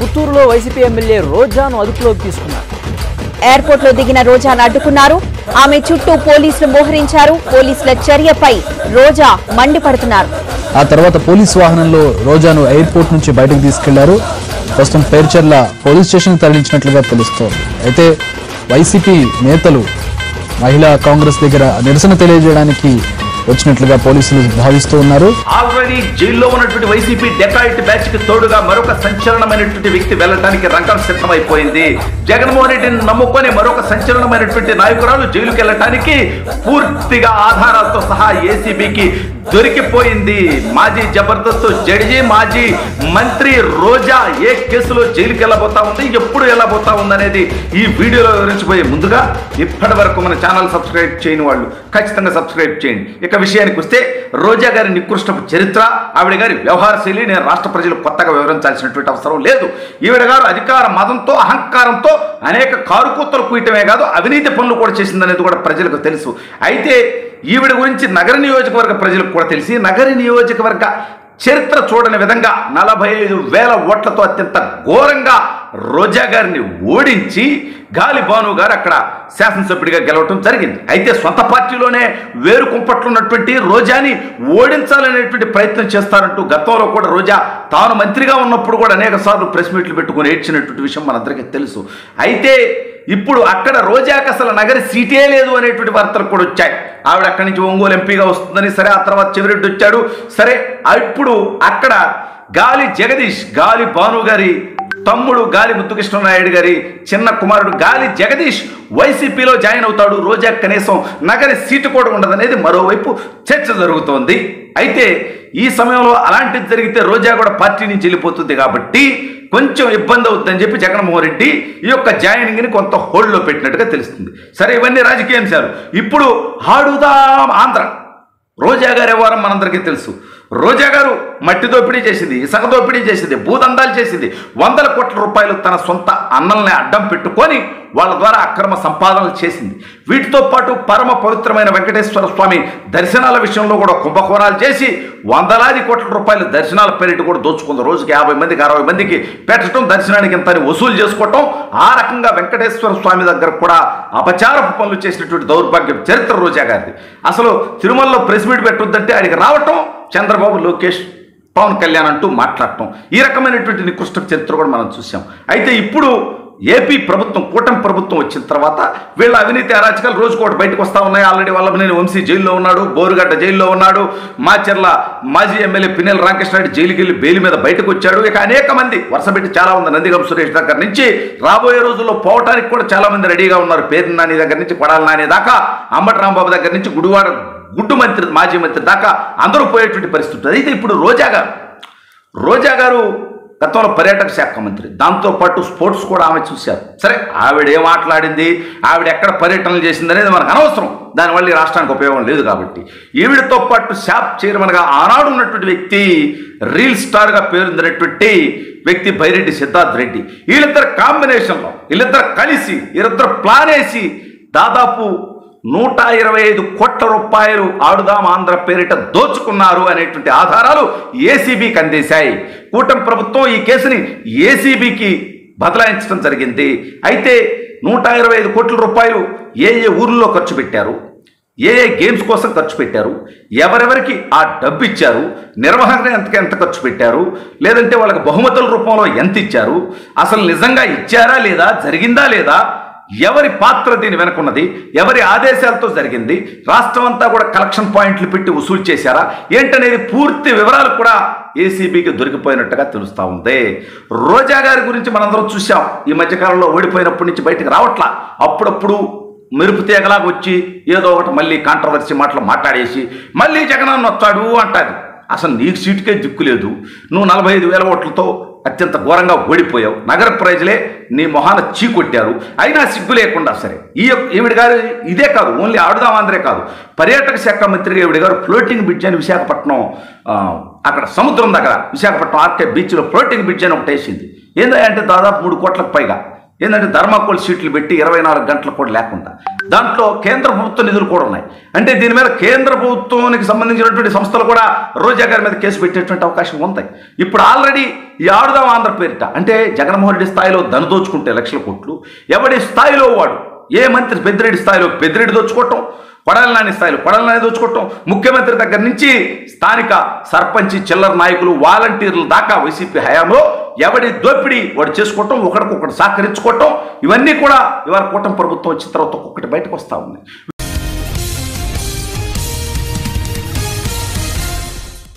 పుత్తూరులో YCP MLA రోజాను అదుపులోకి తీసుకున్నారు. ఎయిర్పోర్ట్ లో దిగిన రోజాను అడ్డుకున్నారు. ఆమె చుట్టూ పోలీసులు మోహరించారు. పోలీసుల చర్యపై రోజా మండిపడుతున్నారు. ఆ తర్వాత పోలీసు వాహనంలో రోజాను ఎయిర్పోర్ట్ నుంచి బయటకు తీసుకెళ్లారు. ప్రస్తుతం పేర్చర్ల పోలీస్ స్టేషన్ తరలించినట్లుగా తెలుస్తోంది. అయితే వైసీపీ నేతలు మహిళా కాంగ్రెస్ దగ్గర నిరసన తెలియజేయడానికి వచ్చినట్లుగా పోలీసులు భావిస్తూ ఉన్నారు. ఆల్రెడీ జైల్లో ఉన్నటువంటి వైసీపీ డెకాయిట్ బ్యాచ్ కి తోడుగా మరొక సంచలనమైనటువంటి వ్యక్తి వెళ్లడానికి రంగం సిద్ధమైపోయింది. జగన్మోహన్ రెడ్డిని నమ్ముకొని మరొక సంచలనమైనటువంటి నాయకురాలు జైలుకి వెళ్లడానికి పూర్తిగా ఆధారాలతో సహా ఏసీబీకి దొరికిపోయింది. మాజీ జబర్దస్త్ జడ్జి, మాజీ మంత్రి రోజా ఏ కేసులో జైలుకి వెళ్ళబోతా ఉంది, ఎప్పుడు వెళ్ళబోతా ఉంది అనేది ఈ వీడియోలో వివరించబోయే ముందుగా ఇప్పటి వరకు మన ఛానల్ సబ్స్క్రైబ్ చేయని వాళ్ళు ఖచ్చితంగా సబ్స్క్రైబ్ చేయండి. ఇక విషయానికి వస్తే రోజా గారి నికృష్టపు చరిత్ర, ఆవిడ గారి వ్యవహార శైలి నేను రాష్ట్ర ప్రజలు కొత్తగా వివరించాల్సినటువంటి అవసరం లేదు. ఈవిడ గారు అధికార మదంతో అహంకారంతో అనేక కారుకూతలు కూయటమే కాదు అవినీతి పనులు కూడా చేసిందనేది కూడా ప్రజలకు తెలుసు. అయితే ఈవిడ గురించి నగర నియోజకవర్గ ప్రజలకు కూడా తెలిసి నగర నియోజకవర్గ చరిత్ర చూడని విధంగా 45,000 ఓట్లతో అత్యంత ఘోరంగా రోజా గారిని ఓడించి గాలి భాను గారు అక్కడ శాసనసభ్యుడిగా గెలవటం జరిగింది. అయితే సొంత పార్టీలోనే వేరు కుంపట్లున్నటువంటి రోజాని ఓడించాలనేటువంటి ప్రయత్నం చేస్తారంటూ గతంలో కూడా రోజా తాను మంత్రిగా ఉన్నప్పుడు కూడా అనేక సార్లు ప్రెస్ మీట్లు పెట్టుకుని ఏడ్చినటువంటి విషయం మనందరికీ తెలుసు. అయితే ఇప్పుడు అక్కడ రోజాకి అసలు నగర సీటే లేదు అనేటువంటి వార్తలు కూడా వచ్చాయి. ఆవిడ అక్కడి నుంచి ఒంగోలు ఎంపీగా వస్తుందని, సరే ఆ తర్వాత చెవిరెడ్డి వచ్చాడు, సరే ఇప్పుడు అక్కడ గాలి జగదీష్, గాలి భాను గారి తమ్ముడు గాలి ముద్దుకృష్ణనాయుడు గారి చిన్న కుమారుడు గాలి జగదీష్ వైసీపీలో జాయిన్ అవుతాడు. రోజా కనీసం నగర సీటు కూడా ఉండదనేది మరోవైపు చర్చ జరుగుతోంది. అయితే ఈ సమయంలో అలాంటిది జరిగితే రోజా కూడా పార్టీ నుంచి వెళ్ళిపోతుంది కాబట్టి కొంచెం ఇబ్బంది అవుతుందని చెప్పి జగన్మోహన్ రెడ్డి ఈ యొక్క జాయినింగ్ని కొంత హోల్డ్లో పెట్టినట్టుగా తెలుస్తుంది. సరే ఇవన్నీ రాజకీయ అంశాలు. ఇప్పుడు ఆడుదాం ఆంధ్ర. రోజా గారి వ్యవహారం మనందరికీ తెలుసు. రోజా గారు మట్టి దోపిడీ చేసింది, ఇసుక దోపిడీ చేసింది, భూదందాలు చేసింది, 100 కోట్ల రూపాయలు తన సొంత అన్నల్ని అడ్డం పెట్టుకొని వాళ్ళ ద్వారా అక్రమ సంపాదనలు చేసింది. వీటితో పాటు పరమ పవిత్రమైన వెంకటేశ్వర స్వామి దర్శనాల విషయంలో కూడా కుంభకోణాలు చేసి 100,000 కోట్ల రూపాయలు దర్శనాల పేరిట కూడా దోచుకుంది. రోజుకి 50 మందికి 60 మందికి పెట్టడం, దర్శనానికి ఇంతని వసూలు చేసుకోవటం, ఆ రకంగా వెంకటేశ్వర స్వామి దగ్గర కూడా అపచారపు పనులు చేసినటువంటి దౌర్భాగ్యం చరిత్ర రోజా గారిది. అసలు తిరుమలలో ప్రెస్ మీట్ పెట్టొద్దంటే ఆయనకి రావటం, చంద్రబాబు, లోకేష్, పవన్ కళ్యాణ్ అంటూ మాట్లాడటం, ఈ రకమైనటువంటి నికృష్ట చరిత్ర కూడా మనం చూసాం. అయితే ఇప్పుడు ఏపీ ప్రభుత్వం, కూటమి ప్రభుత్వం వచ్చిన తర్వాత వీళ్ళ అవినీతి అరాచకాలు రోజుకోటి బయటకు వస్తూ ఉన్నాయి. ఆల్రెడీ వల్లభనేని వంశీ జైల్లో ఉన్నాడు, బోరుగడ్డ జైల్లో ఉన్నాడు, మాచర్ల మాజీ ఎమ్మెల్యే పిన్నెల రామకృష్ణారెడ్డి జైలుకి వెళ్ళి బెయిల్ మీద బయటకు వచ్చాడు. ఇక అనేక మంది వరుసపెట్టి చాలా మంది, నందిగం సురేష్ దగ్గర నుంచి రాబోయే రోజుల్లో పోవటానికి కూడా చాలా మంది రెడీగా ఉన్నారు. పేరు నాని దగ్గర నుంచి కొడాల నాని దాకా, అంబటి రాంబాబు దగ్గర నుంచి గుడివాడ గుడ్డు మంత్రి, మాజీ మంత్రి దాకా అందరూ పోయేటువంటి పరిస్థితి. అయితే ఇప్పుడు రోజా గారు గతంలో పర్యాటక శాఖ మంత్రి, దాంతోపాటు స్పోర్ట్స్ కూడా ఆమె చూశారు. సరే ఆవిడ ఏం మాట్లాడింది, ఆవిడ ఎక్కడ పర్యటనలు చేసింది అనేది మనకు అనవసరం, దానివల్ల ఈ రాష్ట్రానికి ఉపయోగం లేదు. కాబట్టి ఈవిడతో పాటు శాప్ చైర్మన్గా ఆనాడు ఉన్నటువంటి వ్యక్తి, రీల్ స్టార్గా పేరొందినటువంటి వ్యక్తి బైరెడ్డి సిద్ధార్థ్ రెడ్డి, వీళ్ళిద్దరు కాంబినేషన్లో, వీళ్ళిద్దరు కలిసి, వీళ్ళిద్దరు ప్లాన్ వేసి దాదాపు 125 కోట్ల రూపాయలు ఆడుదాం ఆంధ్ర పేరిట దోచుకున్నారు అనేటువంటి ఆధారాలు ఏసీబీకి అందేశాయి. కూటమి ప్రభుత్వం ఈ కేసుని ఏసీబీకి బదలాయించడం జరిగింది. అయితే 125 కోట్ల రూపాయలు ఏ ఊర్లో ఖర్చు పెట్టారు, ఏ గేమ్స్ కోసం ఖర్చు పెట్టారు, ఎవరెవరికి ఆ డబ్బు ఇచ్చారు, నిర్వహణ ఎంత ఖర్చు పెట్టారు, లేదంటే వాళ్ళకి బహుమతుల రూపంలో ఎంత ఇచ్చారు, అసలు నిజంగా ఇచ్చారా లేదా, జరిగిందా లేదా, ఎవరి పాత్ర దీని వెనుకున్నది, ఎవరి ఆదేశాలతో జరిగింది, రాష్ట్రం అంతా కూడా కలెక్షన్ పాయింట్లు పెట్టి వసూలు చేశారా ఏంటనేది పూర్తి వివరాలు కూడా ఏసీబీకి దొరికిపోయినట్టుగా తెలుస్తూ ఉంది. రోజా గారి గురించి మనందరం చూసాం. ఈ మధ్యకాలంలో ఓడిపోయినప్పటి నుంచి బయటకు రావట్లా, అప్పుడప్పుడు మెరుపు తీగలాగా వచ్చి ఏదో ఒకటి మళ్ళీ కాంట్రవర్సీ మాటలు మాట్లాడేసి మళ్ళీ జగనన్న వచ్చాడు అంటారు. అసలు నీకు సీటుకే దిక్కు లేదు, నువ్వు 45,000 ఓట్లతో అత్యంత ఘోరంగా ఓడిపోయావు, నగర ప్రజలే నీ మొహాన చీకొట్టారు, అయినా సిగ్గు లేకుండా సరే ఈవిడ గారు ఇదే కాదు, ఓన్లీ ఆడుదాం ఆంధ్రే కాదు, పర్యాటక శాఖ మంత్రిగా ఈవిడ గారు ఫ్లోటింగ్ బ్రిడ్జ్ అని విశాఖపట్నం, అక్కడ సముద్రం దగ్గర విశాఖపట్నం ఆర్కే బీచ్లో ఫ్లోటింగ్ బ్రిడ్జ్ అని ఒకటి వేసింది. ఏంటంటే దాదాపు 3 కోట్లకు పైగా ఏంటంటే ధర్మాకోల్ సీట్లు పెట్టి 24 గంటలు కూడా లేకుండా, దాంట్లో కేంద్ర ప్రభుత్వ నిధులు కూడా ఉన్నాయి. అంటే దీని మీద కేంద్ర ప్రభుత్వానికి సంబంధించినటువంటి సంస్థలు కూడా రోజా గారి మీద కేసు పెట్టేటువంటి అవకాశం ఉంది. ఇప్పుడు ఆల్రెడీ ఈ ఆడుదాం ఆంధ్ర పేరిట అంటే జగన్మోహన్ రెడ్డి స్థాయిలో దోచుకుంటే లక్షల కోట్లు, ఎవడి స్థాయిలో వాడు, ఏ మంత్రి పెద్దిరెడ్డి స్థాయిలో పెద్దిరెడ్డి దోచుకోవటం, కొడాలి నాని స్థాయిలో కొడాలి నాని దోచుకోవటం, ముఖ్యమంత్రి దగ్గర నుంచి స్థానిక సర్పంచ్ చిల్లర నాయకులు వాలంటీర్ల దాకా వైసీపీ హయాంలో ఎవడి దోపిడీ వాడు చేసుకోవటం, ఒకరికొకటి సహకరించుకోవటం, ఇవన్నీ కూడా ఇవాళ కూటమి ప్రభుత్వం వచ్చిన తర్వాత ఒక్కొక్కటి బయటకు వస్తూ ఉన్నాయి.